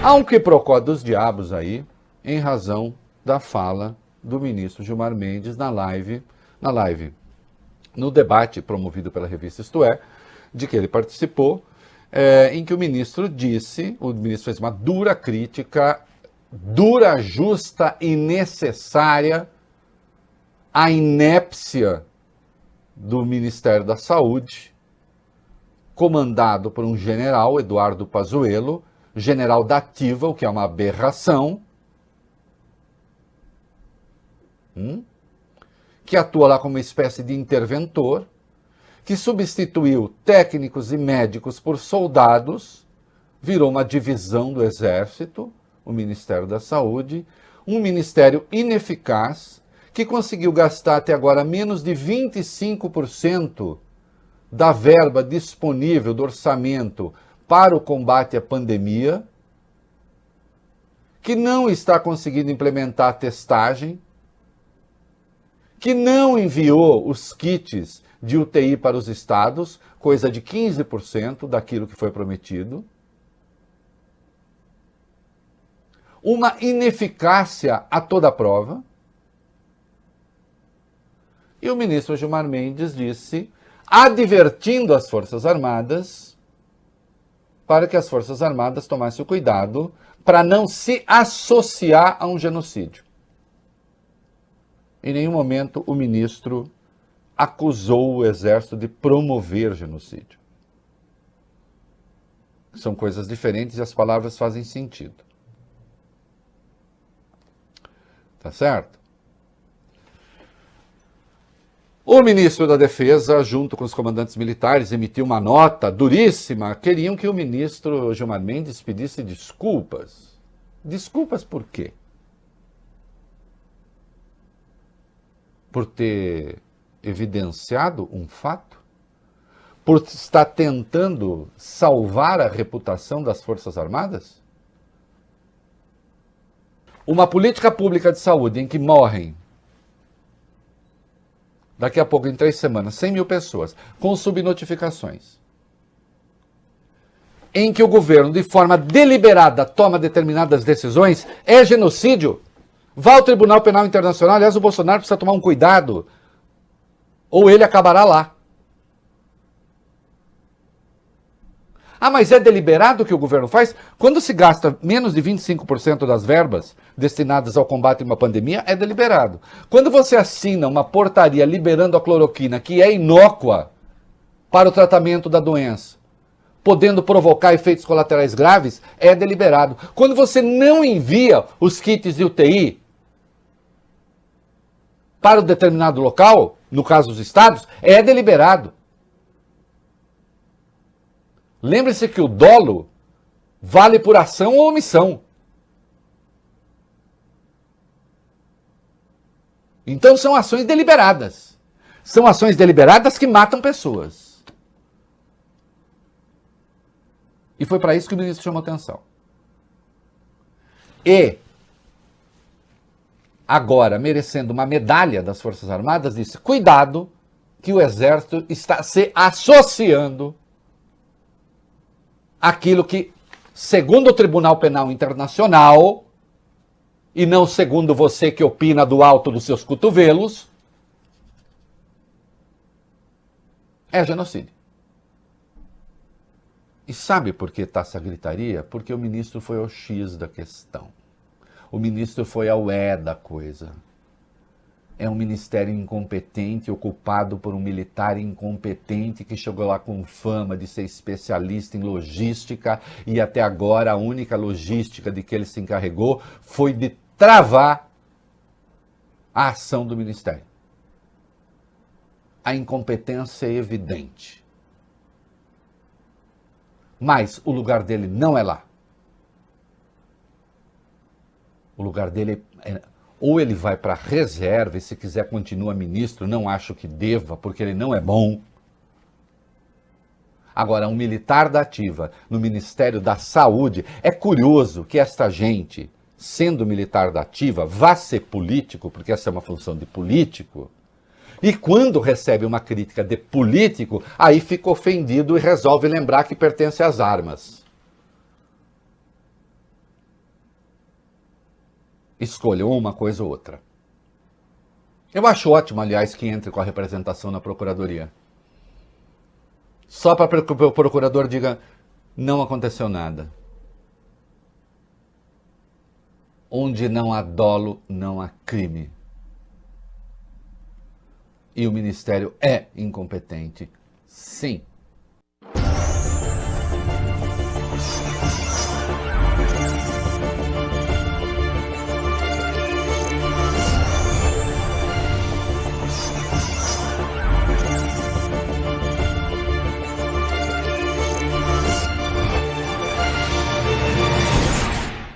Há um quiprocó dos diabos aí, em razão da fala do ministro Gilmar Mendes no debate promovido pela revista Isto É, de que ele participou, em que o ministro fez uma dura crítica, dura, justa e necessária à inépcia do Ministério da Saúde, comandado por um general, Eduardo Pazuello, general da ativa, o que é uma aberração, que atua lá como uma espécie de interventor, que substituiu técnicos e médicos por soldados, virou uma divisão do Exército, o Ministério da Saúde, um ministério ineficaz, que conseguiu gastar até agora menos de 25% da verba disponível do orçamento para o combate à pandemia, que não está conseguindo implementar a testagem, que não enviou os kits de UTI para os estados, coisa de 15% daquilo que foi prometido. Uma ineficácia a toda prova. E o ministro Gilmar Mendes disse, advertindo as Forças Armadas, para que as Forças Armadas tomassem o cuidado para não se associar a um genocídio. Em nenhum momento o ministro acusou o Exército de promover genocídio. São coisas diferentes e as palavras fazem sentido. Tá certo? O ministro da Defesa, junto com os comandantes militares, emitiu uma nota duríssima. Queriam que o ministro Gilmar Mendes pedisse desculpas. Desculpas por quê? Por ter evidenciado um fato? Por estar tentando salvar a reputação das Forças Armadas? Uma política pública de saúde em que morrem, daqui a pouco, em 3 semanas, 100 mil pessoas, com subnotificações, em que o governo, de forma deliberada, toma determinadas decisões, é genocídio. Vá ao Tribunal Penal Internacional. Aliás, o Bolsonaro precisa tomar um cuidado, ou ele acabará lá. Ah, mas é deliberado o que o governo faz? Quando se gasta menos de 25% das verbas destinadas ao combate a uma pandemia, é deliberado. Quando você assina uma portaria liberando a cloroquina, que é inócua para o tratamento da doença, podendo provocar efeitos colaterais graves, é deliberado. Quando você não envia os kits de UTI para um determinado local, no caso dos estados, é deliberado. Lembre-se que o dolo vale por ação ou omissão. Então são ações deliberadas. São ações deliberadas que matam pessoas. E foi para isso que o ministro chamou atenção. E, agora, merecendo uma medalha das Forças Armadas, disse, cuidado que o Exército está se associando aquilo que, segundo o Tribunal Penal Internacional, e não segundo você que opina do alto dos seus cotovelos, é genocídio. E sabe por que está essa gritaria? Porque o ministro foi ao X da questão. O ministro foi ao E da coisa. É um ministério incompetente, ocupado por um militar incompetente que chegou lá com fama de ser especialista em logística e até agora a única logística de que ele se encarregou foi de travar a ação do ministério. A incompetência é evidente. Mas o lugar dele não é lá. O lugar dele é... Ou ele vai para a reserva e, se quiser, continua ministro. Não acho que deva, porque ele não é bom. Agora, um militar da ativa no Ministério da Saúde, é curioso que esta gente, sendo militar da ativa, vá ser político, porque essa é uma função de político, e quando recebe uma crítica de político, aí fica ofendido e resolve lembrar que pertence às armas. escolham uma coisa ou outra. Eu acho ótimo, aliás, que entre com a representação na Procuradoria. Só para que o procurador diga, não aconteceu nada. Onde não há dolo, não há crime. E o Ministério é incompetente, sim.